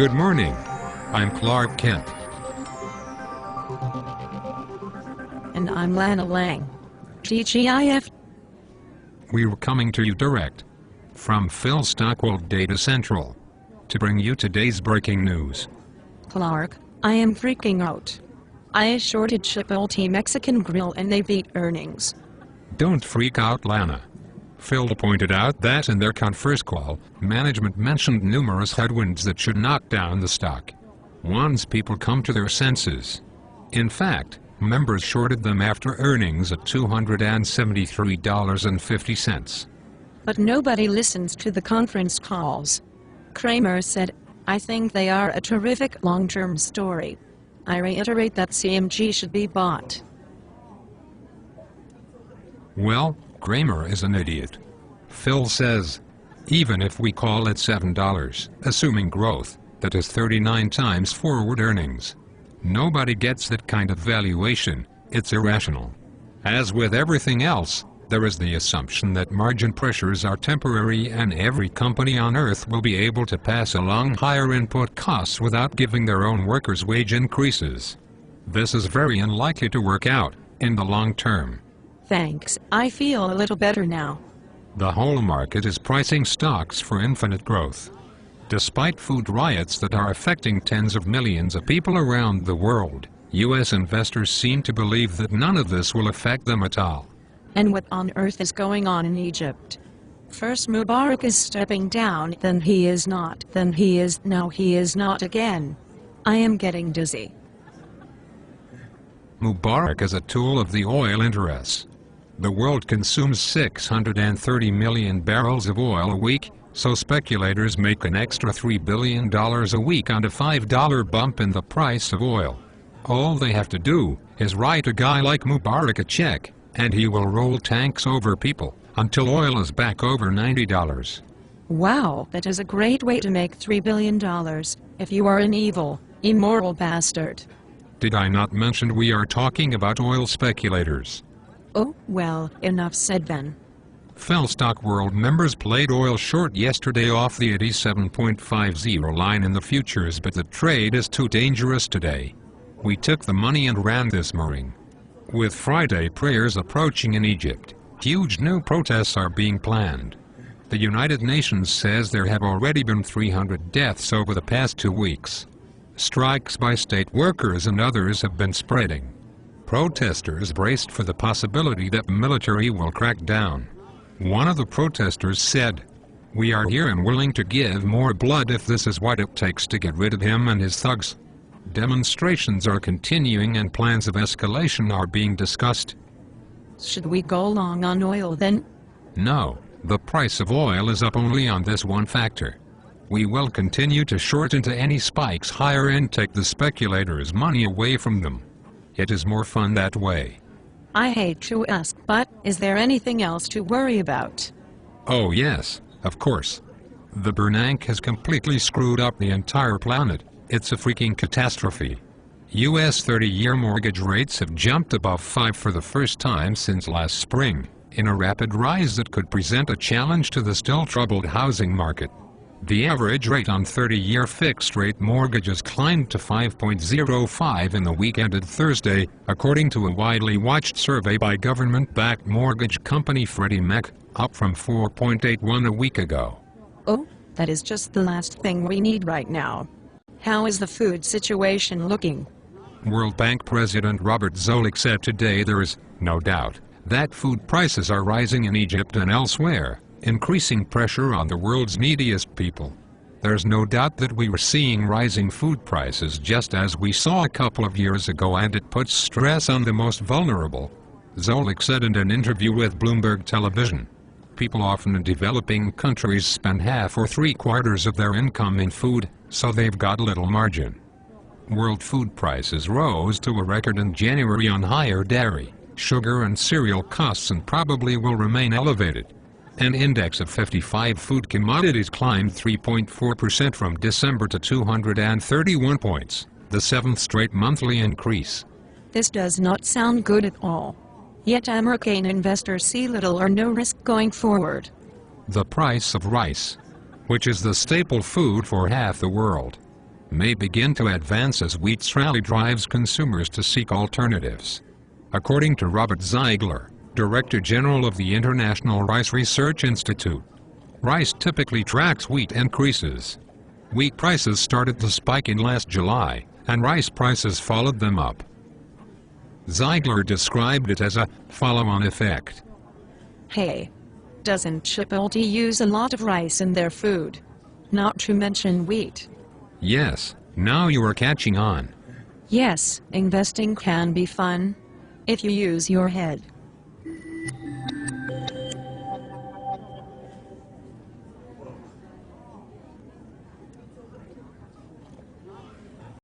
Good morning. I'm Clark Kent. And I'm Lana Lang. TGIF. We were coming to you direct from Phil Stockwell Data Central to bring you today's breaking news. Clark, I am freaking out. I shorted Chipotle Mexican Grill and they beat earnings. Don't freak out, Lana. Phil pointed out that in their conference call, management mentioned numerous headwinds that should knock down the stock once people come to their senses. In fact, members shorted them after earnings at $273.50. But nobody listens to the conference calls. Kramer said, "I think they are a terrific long-term story. I reiterate that CMG should be bought." Well, Kramer is an idiot. Phil says, even if we call it $7, assuming growth, that is 39 times forward earnings. Nobody gets that kind of valuation. It's irrational. As with everything else, there is the assumption that margin pressures are temporary and every company on earth will be able to pass along higher input costs without giving their own workers wage increases. This is very unlikely to work out in the long term. Thanks, I feel a little better now. The whole market is pricing stocks for infinite growth. Despite food riots that are affecting tens of millions of people around the world, U.S. investors seem to believe that none of this will affect them at all. And what on earth is going on in Egypt? First Mubarak is stepping down, then he is not, then he is, now he is not again. I am getting dizzy. Mubarak is a tool of the oil interests. The world consumes 630 million barrels of oil a week, so speculators make an extra $3 billion a week on a $5 bump in the price of oil. All they have to do is write a guy like Mubarak a check, and he will roll tanks over people until oil is back over $90. Wow, that is a great way to make $3 billion, if you are an evil, immoral bastard. Did I not mention we are talking about oil speculators? Oh, well, enough said then. Phil Stockworld members played oil short yesterday off the 87.50 line in the futures, but the trade is too dangerous today. We took the money and ran this mooring. With Friday prayers approaching in Egypt, huge new protests are being planned. The United Nations says there have already been 300 deaths over the past 2 weeks. Strikes by state workers and others have been spreading. Protesters braced for the possibility that the military will crack down. One of the protesters said, "We are here and willing to give more blood if this is what it takes to get rid of him and his thugs." Demonstrations are continuing and plans of escalation are being discussed. Should we go long on oil then? No, the price of oil is up only on this one factor. We will continue to short into any spikes higher and take the speculators' money away from them. It is more fun that way. I hate to ask, but is there anything else to worry about? Oh yes, of course. The Bernanke has completely screwed up the entire planet. It's a freaking catastrophe. U.S. 30-year mortgage rates have jumped above 5 for the first time since last spring, in a rapid rise that could present a challenge to the still troubled housing market. The average rate on 30-year fixed-rate mortgages climbed to 5.05 in the week ended Thursday, according to a widely watched survey by government-backed mortgage company Freddie Mac, up from 4.81 a week ago. Oh, that is just the last thing we need right now. How is the food situation looking? World Bank President Robert Zoellick said today there is no doubt that food prices are rising in Egypt and elsewhere, increasing pressure on the world's neediest people. There's no doubt that we are seeing rising food prices just as we saw a couple of years ago, and it puts stress on the most vulnerable, Zoellick said in an interview with Bloomberg Television. People often in developing countries spend half or 3/4 of their income in food, so they've got little margin. World food prices rose to a record in January on higher dairy, sugar and cereal costs and probably will remain elevated. An index of 55 food commodities climbed 3.4% from December to 231 points, the 7th straight monthly increase. This does not sound good at all. Yet American investors see little or no risk going forward. The price of rice, which is the staple food for half the world, may begin to advance as wheat's rally drives consumers to seek alternatives. According to Robert Ziegler, Director General of the International Rice Research Institute, rice typically tracks wheat increases. Wheat prices started to spike in last July, and rice prices followed them up. Ziegler described it as a follow-on effect. Hey, doesn't Chipotle use a lot of rice in their food? Not to mention wheat. Yes, now you are catching on. Yes, investing can be fun if you use your head.